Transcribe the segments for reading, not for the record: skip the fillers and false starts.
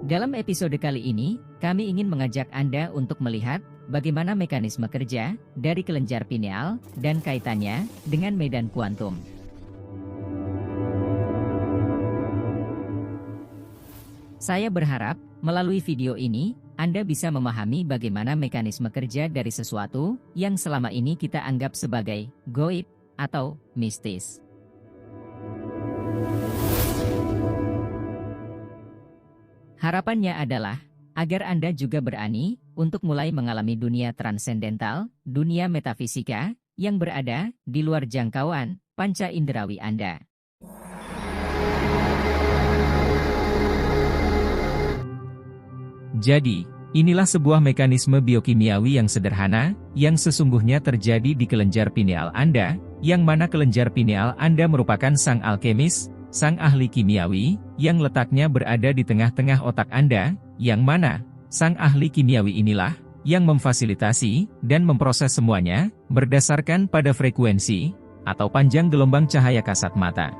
Dalam episode kali ini, kami ingin mengajak Anda untuk melihat bagaimana mekanisme kerja dari kelenjar pineal dan kaitannya dengan medan kuantum. Saya berharap, melalui video ini, Anda bisa memahami bagaimana mekanisme kerja dari sesuatu yang selama ini kita anggap sebagai gaib atau mistis. Harapannya adalah agar Anda juga berani untuk mulai mengalami dunia transendental, dunia metafisika, yang berada di luar jangkauan panca inderawi Anda. Jadi, inilah sebuah mekanisme biokimiawi yang sederhana, yang sesungguhnya terjadi di kelenjar pineal Anda, yang mana kelenjar pineal Anda merupakan sang alkemis, sang ahli kimiawi, yang letaknya berada di tengah-tengah otak Anda, yang mana sang ahli kimiawi inilah yang memfasilitasi dan memproses semuanya berdasarkan pada frekuensi atau panjang gelombang cahaya kasat mata.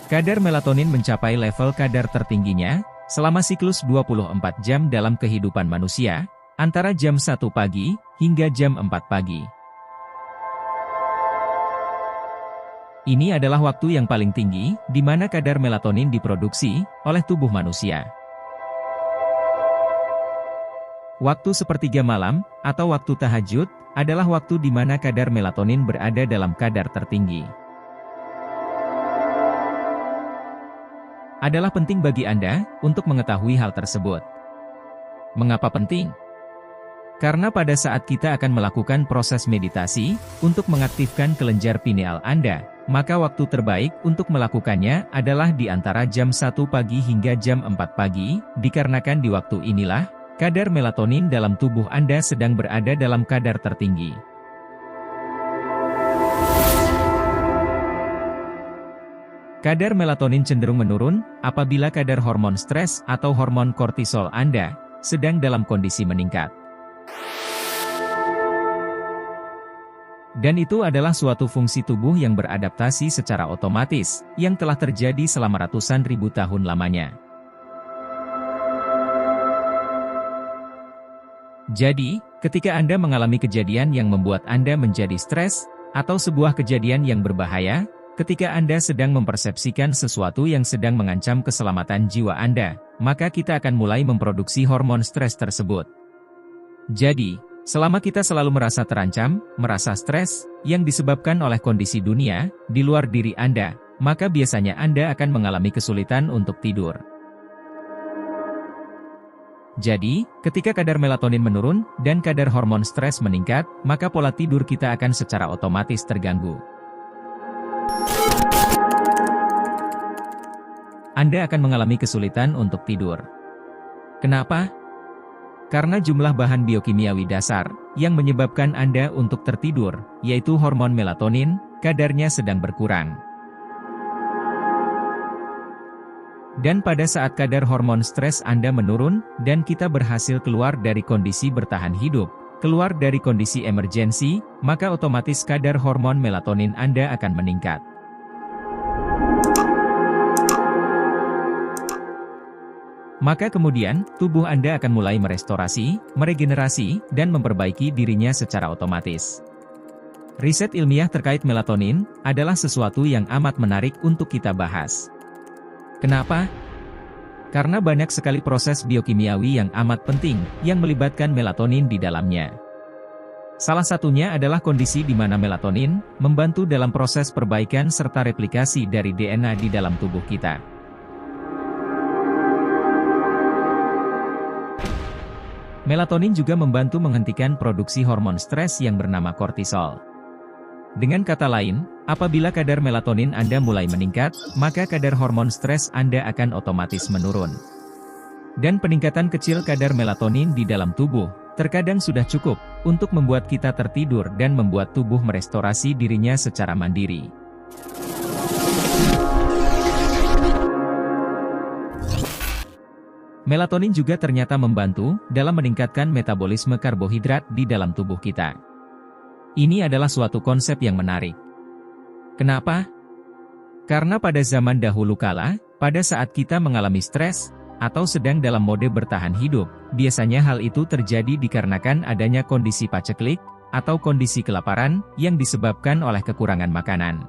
Kadar melatonin mencapai level kadar tertingginya selama siklus 24 jam dalam kehidupan manusia, antara jam 1 pagi hingga jam 4 pagi. Ini adalah waktu yang paling tinggi, di mana kadar melatonin diproduksi oleh tubuh manusia. Waktu sepertiga malam, atau waktu tahajud, adalah waktu di mana kadar melatonin berada dalam kadar tertinggi. Adalah penting bagi Anda untuk mengetahui hal tersebut. Mengapa penting? Karena pada saat kita akan melakukan proses meditasi untuk mengaktifkan kelenjar pineal Anda, maka waktu terbaik untuk melakukannya adalah di antara jam 1 pagi hingga jam 4 pagi, dikarenakan di waktu inilah, kadar melatonin dalam tubuh Anda sedang berada dalam kadar tertinggi. Kadar melatonin cenderung menurun apabila kadar hormon stres atau hormon kortisol Anda sedang dalam kondisi meningkat. Dan itu adalah suatu fungsi tubuh yang beradaptasi secara otomatis, yang telah terjadi selama ratusan ribu tahun lamanya. Jadi, ketika Anda mengalami kejadian yang membuat Anda menjadi stres, atau sebuah kejadian yang berbahaya, ketika Anda sedang mempersepsikan sesuatu yang sedang mengancam keselamatan jiwa Anda, maka kita akan mulai memproduksi hormon stres tersebut. Jadi, selama kita selalu merasa terancam, merasa stres, yang disebabkan oleh kondisi dunia, di luar diri Anda, maka biasanya Anda akan mengalami kesulitan untuk tidur. Jadi, ketika kadar melatonin menurun, dan kadar hormon stres meningkat, maka pola tidur kita akan secara otomatis terganggu. Anda akan mengalami kesulitan untuk tidur. Kenapa? Karena jumlah bahan biokimiawi dasar, yang menyebabkan Anda untuk tertidur, yaitu hormon melatonin, kadarnya sedang berkurang. Dan pada saat kadar hormon stres Anda menurun, dan kita berhasil keluar dari kondisi bertahan hidup, keluar dari kondisi emergensi, maka otomatis kadar hormon melatonin Anda akan meningkat. Maka kemudian, tubuh Anda akan mulai merestorasi, meregenerasi, dan memperbaiki dirinya secara otomatis. Riset ilmiah terkait melatonin adalah sesuatu yang amat menarik untuk kita bahas. Kenapa? Karena banyak sekali proses biokimiawi yang amat penting yang melibatkan melatonin di dalamnya. Salah satunya adalah kondisi di mana melatonin membantu dalam proses perbaikan serta replikasi dari DNA di dalam tubuh kita. Melatonin juga membantu menghentikan produksi hormon stres yang bernama kortisol. Dengan kata lain, apabila kadar melatonin Anda mulai meningkat, maka kadar hormon stres Anda akan otomatis menurun. Dan peningkatan kecil kadar melatonin di dalam tubuh, terkadang sudah cukup untuk membuat kita tertidur dan membuat tubuh merestorasi dirinya secara mandiri. Melatonin juga ternyata membantu dalam meningkatkan metabolisme karbohidrat di dalam tubuh kita. Ini adalah suatu konsep yang menarik. Kenapa? Karena pada zaman dahulu kala, pada saat kita mengalami stres, atau sedang dalam mode bertahan hidup, biasanya hal itu terjadi dikarenakan adanya kondisi paceklik, atau kondisi kelaparan, yang disebabkan oleh kekurangan makanan.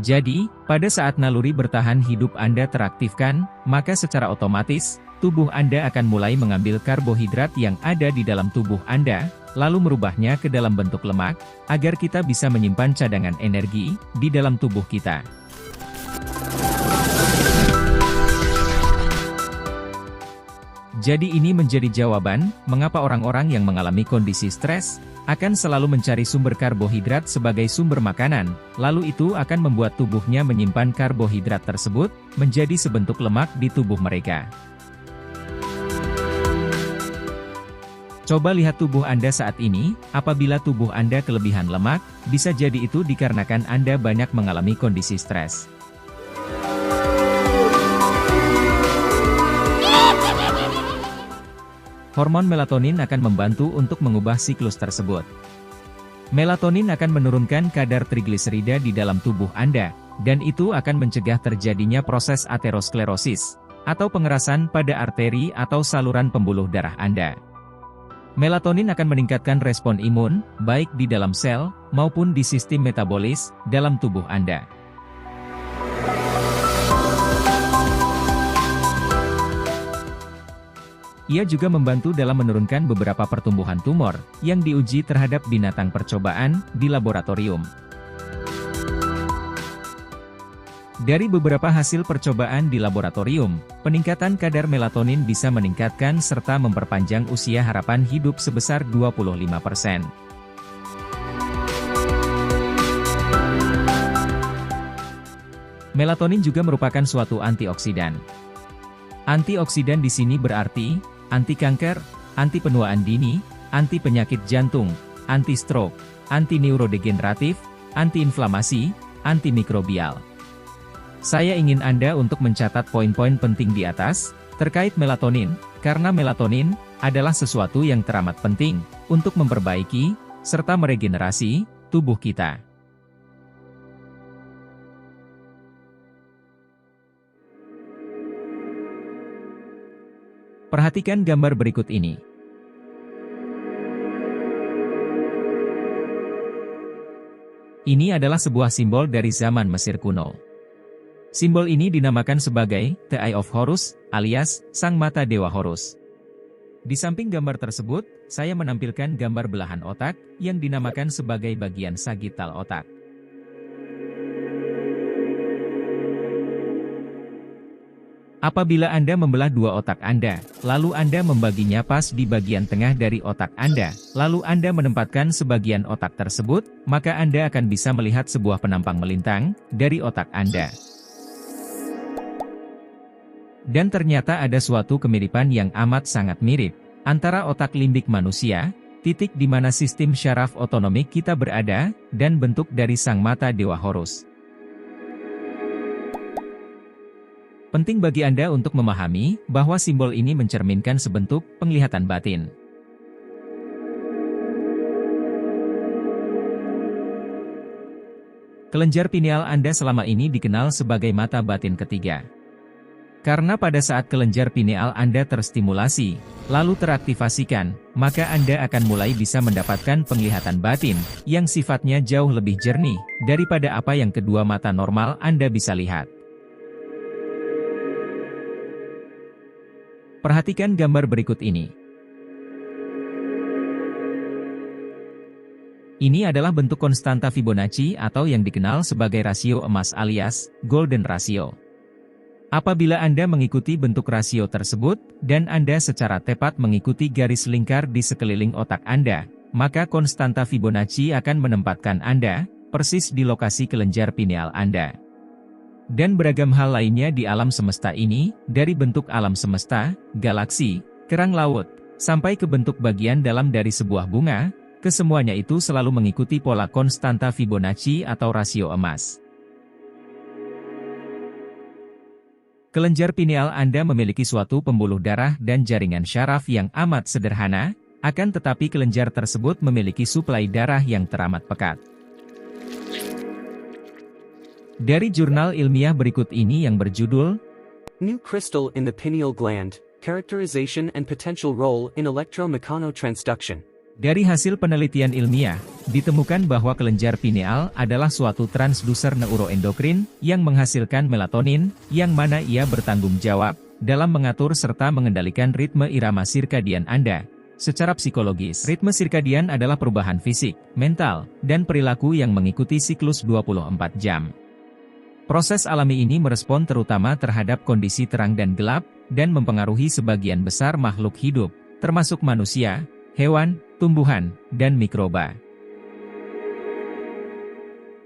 Jadi, pada saat naluri bertahan hidup Anda teraktifkan, maka secara otomatis, tubuh Anda akan mulai mengambil karbohidrat yang ada di dalam tubuh Anda, lalu merubahnya ke dalam bentuk lemak, agar kita bisa menyimpan cadangan energi di dalam tubuh kita. Jadi ini menjadi jawaban, mengapa orang-orang yang mengalami kondisi stres, akan selalu mencari sumber karbohidrat sebagai sumber makanan, lalu itu akan membuat tubuhnya menyimpan karbohidrat tersebut, menjadi sebentuk lemak di tubuh mereka. Coba lihat tubuh Anda saat ini, apabila tubuh Anda kelebihan lemak, bisa jadi itu dikarenakan Anda banyak mengalami kondisi stres. Hormon melatonin akan membantu untuk mengubah siklus tersebut. Melatonin akan menurunkan kadar trigliserida di dalam tubuh Anda, dan itu akan mencegah terjadinya proses aterosklerosis, atau pengerasan pada arteri atau saluran pembuluh darah Anda. Melatonin akan meningkatkan respon imun, baik di dalam sel, maupun di sistem metabolis, dalam tubuh Anda. Ia juga membantu dalam menurunkan beberapa pertumbuhan tumor, yang diuji terhadap binatang percobaan, di laboratorium. Dari beberapa hasil percobaan di laboratorium, peningkatan kadar melatonin bisa meningkatkan serta memperpanjang usia harapan hidup sebesar 25%. Melatonin juga merupakan suatu antioksidan. Antioksidan di sini berarti anti kanker, anti penuaan dini, anti penyakit jantung, anti stroke, anti neurodegeneratif, anti inflamasi, anti mikrobial. Saya ingin Anda untuk mencatat poin-poin penting di atas, terkait melatonin, karena melatonin adalah sesuatu yang teramat penting, untuk memperbaiki, serta meregenerasi, tubuh kita. Perhatikan gambar berikut ini. Ini adalah sebuah simbol dari zaman Mesir kuno. Simbol ini dinamakan sebagai The Eye of Horus, alias Sang Mata Dewa Horus. Di samping gambar tersebut, saya menampilkan gambar belahan otak, yang dinamakan sebagai bagian sagital otak. Apabila Anda membelah dua otak Anda, lalu Anda membaginya pas di bagian tengah dari otak Anda, lalu Anda menempatkan sebagian otak tersebut, maka Anda akan bisa melihat sebuah penampang melintang dari otak Anda. Dan ternyata ada suatu kemiripan yang amat sangat mirip antara otak limbik manusia, titik di mana sistem syaraf otonomik kita berada, dan bentuk dari Sang Mata Dewa Horus. Penting bagi Anda untuk memahami bahwa simbol ini mencerminkan sebentuk penglihatan batin. Kelenjar pineal Anda selama ini dikenal sebagai mata batin ketiga. Karena pada saat kelenjar pineal Anda terstimulasi, lalu teraktivasikan, maka Anda akan mulai bisa mendapatkan penglihatan batin, yang sifatnya jauh lebih jernih, daripada apa yang kedua mata normal Anda bisa lihat. Perhatikan gambar berikut ini. Ini adalah bentuk konstanta Fibonacci atau yang dikenal sebagai rasio emas alias Golden Ratio. Apabila Anda mengikuti bentuk rasio tersebut, dan Anda secara tepat mengikuti garis lingkar di sekeliling otak Anda, maka konstanta Fibonacci akan menempatkan Anda persis di lokasi kelenjar pineal Anda. Dan beragam hal lainnya di alam semesta ini, dari bentuk alam semesta, galaksi, kerang laut, sampai ke bentuk bagian dalam dari sebuah bunga, kesemuanya itu selalu mengikuti pola konstanta Fibonacci atau rasio emas. Kelenjar pineal Anda memiliki suatu pembuluh darah dan jaringan syaraf yang amat sederhana, akan tetapi kelenjar tersebut memiliki suplai darah yang teramat pekat. Dari jurnal ilmiah berikut ini yang berjudul New crystal in the pineal gland, characterization and potential role in electromechanotransduction. Dari hasil penelitian ilmiah, ditemukan bahwa kelenjar pineal adalah suatu transducer neuroendokrin yang menghasilkan melatonin, yang mana ia bertanggung jawab dalam mengatur serta mengendalikan ritme irama sirkadian Anda. Secara psikologis, ritme sirkadian adalah perubahan fisik, mental, dan perilaku yang mengikuti siklus 24 jam. Proses alami ini merespon terutama terhadap kondisi terang dan gelap, dan mempengaruhi sebagian besar makhluk hidup, termasuk manusia, hewan, tumbuhan, dan mikroba.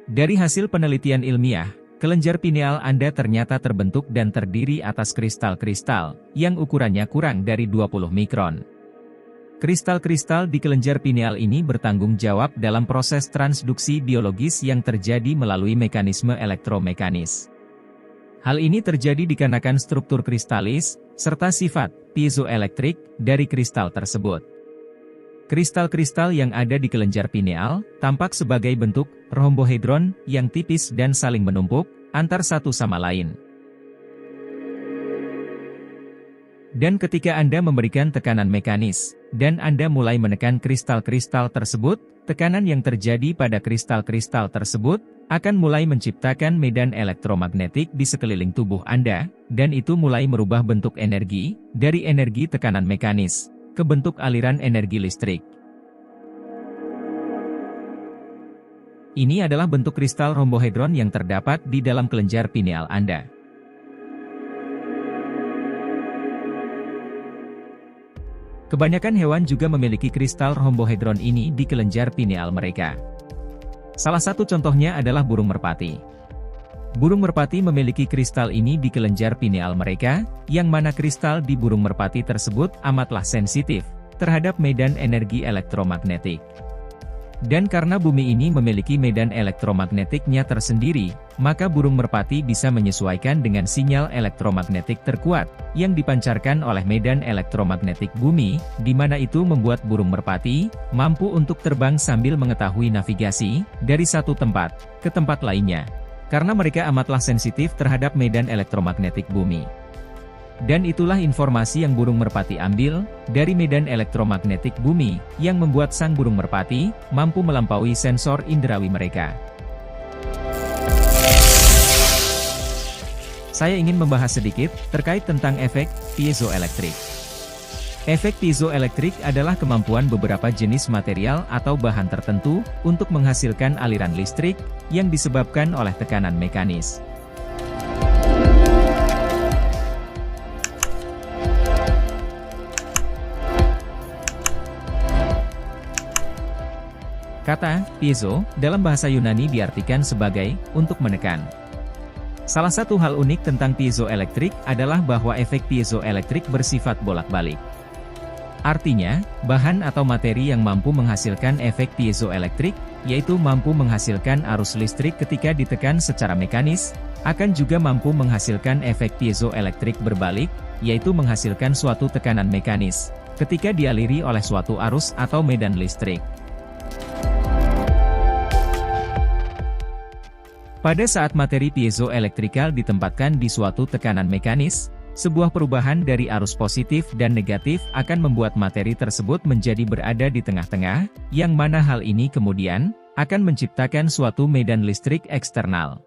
Dari hasil penelitian ilmiah, kelenjar pineal Anda ternyata terbentuk dan terdiri atas kristal-kristal, yang ukurannya kurang dari 20 mikron. Kristal-kristal di kelenjar pineal ini bertanggung jawab dalam proses transduksi biologis yang terjadi melalui mekanisme elektromekanis. Hal ini terjadi dikarenakan struktur kristalis, serta sifat piezoelektrik dari kristal tersebut. Kristal-kristal yang ada di kelenjar pineal tampak sebagai bentuk rhombohedron yang tipis dan saling menumpuk antar satu sama lain. Dan ketika Anda memberikan tekanan mekanis, dan Anda mulai menekan kristal-kristal tersebut, tekanan yang terjadi pada kristal-kristal tersebut akan mulai menciptakan medan elektromagnetik di sekeliling tubuh Anda, dan itu mulai merubah bentuk energi dari energi tekanan mekanis ke bentuk aliran energi listrik. Ini adalah bentuk kristal rhombohedron yang terdapat di dalam kelenjar pineal Anda. Kebanyakan hewan juga memiliki kristal rhombohedron ini di kelenjar pineal mereka. Salah satu contohnya adalah burung merpati. Burung merpati memiliki kristal ini di kelenjar pineal mereka, yang mana kristal di burung merpati tersebut amatlah sensitif terhadap medan energi elektromagnetik. Dan karena bumi ini memiliki medan elektromagnetiknya tersendiri, maka burung merpati bisa menyesuaikan dengan sinyal elektromagnetik terkuat yang dipancarkan oleh medan elektromagnetik bumi, di mana itu membuat burung merpati mampu untuk terbang sambil mengetahui navigasi dari satu tempat ke tempat lainnya. Karena mereka amatlah sensitif terhadap medan elektromagnetik bumi. Dan itulah informasi yang burung merpati ambil dari medan elektromagnetik bumi, yang membuat sang burung merpati mampu melampaui sensor inderawi mereka. Saya ingin membahas sedikit terkait tentang efek piezoelektrik. Efek piezoelektrik adalah kemampuan beberapa jenis material atau bahan tertentu untuk menghasilkan aliran listrik yang disebabkan oleh tekanan mekanis. Kata piezo dalam bahasa Yunani diartikan sebagai untuk menekan. Salah satu hal unik tentang piezoelektrik adalah bahwa efek piezoelektrik bersifat bolak-balik. Artinya, bahan atau materi yang mampu menghasilkan efek piezoelektrik, yaitu mampu menghasilkan arus listrik ketika ditekan secara mekanis, akan juga mampu menghasilkan efek piezoelektrik berbalik, yaitu menghasilkan suatu tekanan mekanis, ketika dialiri oleh suatu arus atau medan listrik. Pada saat materi piezoelektrikal ditempatkan di suatu tekanan mekanis, sebuah perubahan dari arus positif dan negatif akan membuat materi tersebut menjadi berada di tengah-tengah, yang mana hal ini kemudian akan menciptakan suatu medan listrik eksternal.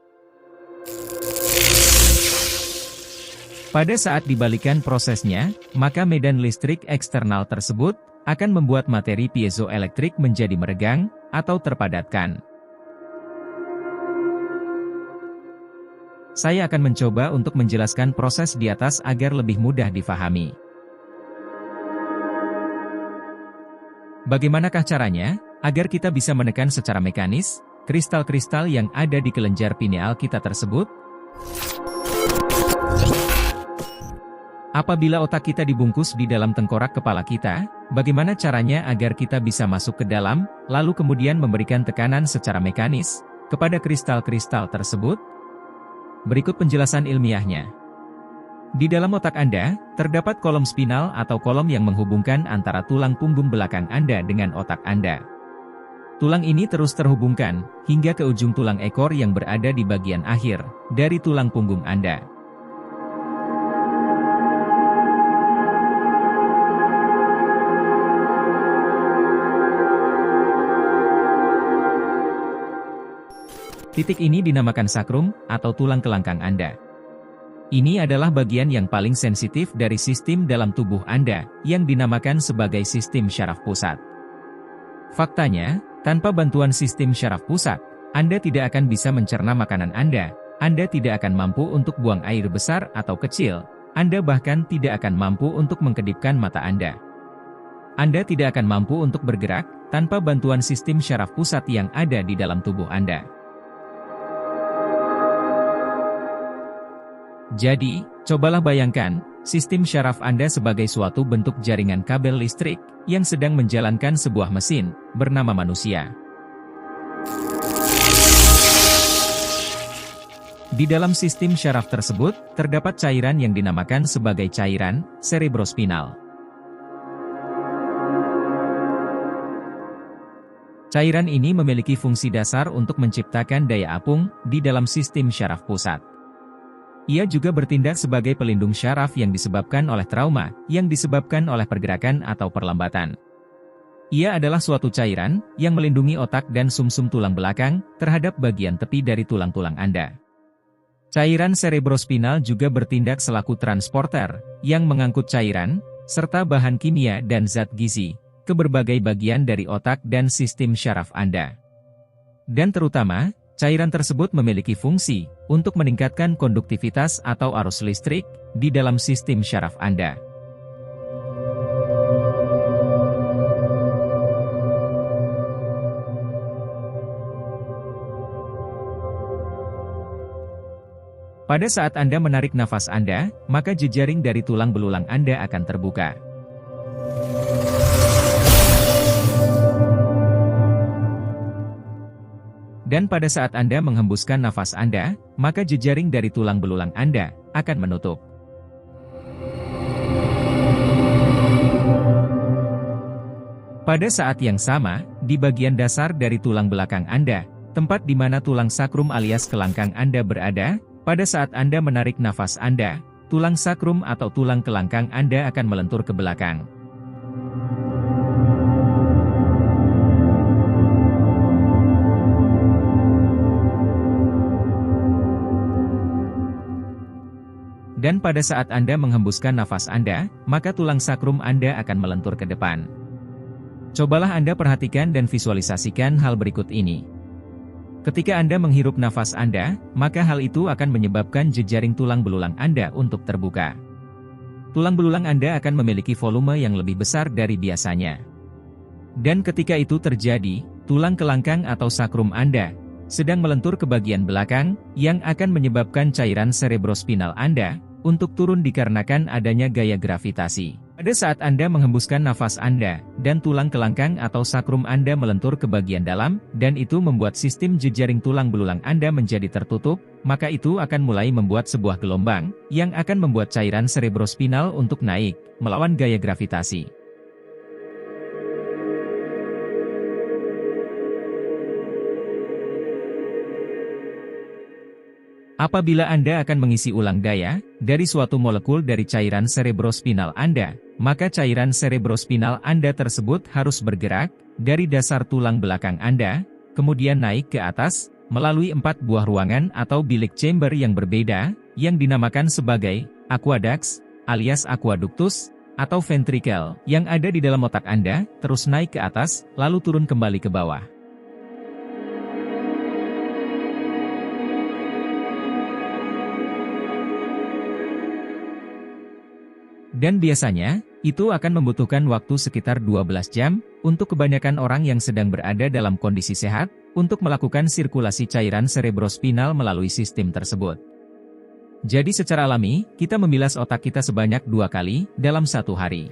Pada saat dibalikan prosesnya, maka medan listrik eksternal tersebut akan membuat materi piezoelektrik menjadi meregang atau terpadatkan. Saya akan mencoba untuk menjelaskan proses di atas agar lebih mudah difahami. Bagaimanakah caranya, agar kita bisa menekan secara mekanis, kristal-kristal yang ada di kelenjar pineal kita tersebut? Apabila otak kita dibungkus di dalam tengkorak kepala kita, bagaimana caranya agar kita bisa masuk ke dalam, lalu kemudian memberikan tekanan secara mekanis kepada kristal-kristal tersebut? Berikut penjelasan ilmiahnya. Di dalam otak Anda, terdapat kolom spinal atau kolom yang menghubungkan antara tulang punggung belakang Anda dengan otak Anda. Tulang ini terus terhubungkan, hingga ke ujung tulang ekor yang berada di bagian akhir, dari tulang punggung Anda. Titik ini dinamakan sakrum, atau tulang kelangkang Anda. Ini adalah bagian yang paling sensitif dari sistem dalam tubuh Anda, yang dinamakan sebagai sistem syaraf pusat. Faktanya, tanpa bantuan sistem syaraf pusat, Anda tidak akan bisa mencerna makanan Anda tidak akan mampu untuk buang air besar atau kecil, Anda bahkan tidak akan mampu untuk mengkedipkan mata Anda. Anda tidak akan mampu untuk bergerak, tanpa bantuan sistem syaraf pusat yang ada di dalam tubuh Anda. Jadi, cobalah bayangkan, sistem syaraf Anda sebagai suatu bentuk jaringan kabel listrik, yang sedang menjalankan sebuah mesin, bernama manusia. Di dalam sistem syaraf tersebut, terdapat cairan yang dinamakan sebagai cairan cerebrospinal. Cairan ini memiliki fungsi dasar untuk menciptakan daya apung di dalam sistem syaraf pusat. Ia juga bertindak sebagai pelindung syaraf yang disebabkan oleh trauma, yang disebabkan oleh pergerakan atau perlambatan. Ia adalah suatu cairan yang melindungi otak dan sumsum tulang belakang terhadap bagian tepi dari tulang-tulang Anda. Cairan cerebrospinal juga bertindak selaku transporter, yang mengangkut cairan, serta bahan kimia dan zat gizi, ke berbagai bagian dari otak dan sistem syaraf Anda. Dan terutama, cairan tersebut memiliki fungsi untuk meningkatkan konduktivitas atau arus listrik di dalam sistem syaraf Anda. Pada saat Anda menarik nafas Anda, maka jejaring dari tulang belulang Anda akan terbuka. Dan pada saat Anda menghembuskan nafas Anda, maka jejaring dari tulang belulang Anda akan menutup. Pada saat yang sama, di bagian dasar dari tulang belakang Anda, tempat di mana tulang sakrum alias kelangkang Anda berada, pada saat Anda menarik nafas Anda, tulang sakrum atau tulang kelangkang Anda akan melentur ke belakang. Dan pada saat Anda menghembuskan nafas Anda, maka tulang sakrum Anda akan melentur ke depan. Cobalah Anda perhatikan dan visualisasikan hal berikut ini. Ketika Anda menghirup nafas Anda, maka hal itu akan menyebabkan jejaring tulang belulang Anda untuk terbuka. Tulang belulang Anda akan memiliki volume yang lebih besar dari biasanya. Dan ketika itu terjadi, tulang kelangkang atau sakrum Anda sedang melentur ke bagian belakang, yang akan menyebabkan cairan cerebrospinal Anda untuk turun dikarenakan adanya gaya gravitasi. Pada saat Anda menghembuskan nafas Anda, dan tulang kelangkang atau sakrum Anda melentur ke bagian dalam, dan itu membuat sistem jejaring tulang belulang Anda menjadi tertutup, maka itu akan mulai membuat sebuah gelombang, yang akan membuat cairan cerebrospinal untuk naik, melawan gaya gravitasi. Apabila Anda akan mengisi ulang daya dari suatu molekul dari cairan cerebrospinal Anda, maka cairan cerebrospinal Anda tersebut harus bergerak dari dasar tulang belakang Anda, kemudian naik ke atas, melalui 4 buah ruangan atau bilik chamber yang berbeda, yang dinamakan sebagai aqueducts, alias aqueductus, atau ventricle, yang ada di dalam otak Anda, terus naik ke atas, lalu turun kembali ke bawah. Dan biasanya, itu akan membutuhkan waktu sekitar 12 jam, untuk kebanyakan orang yang sedang berada dalam kondisi sehat, untuk melakukan sirkulasi cairan cerebrospinal melalui sistem tersebut. Jadi secara alami, kita membilas otak kita sebanyak 2 kali, dalam 1 hari.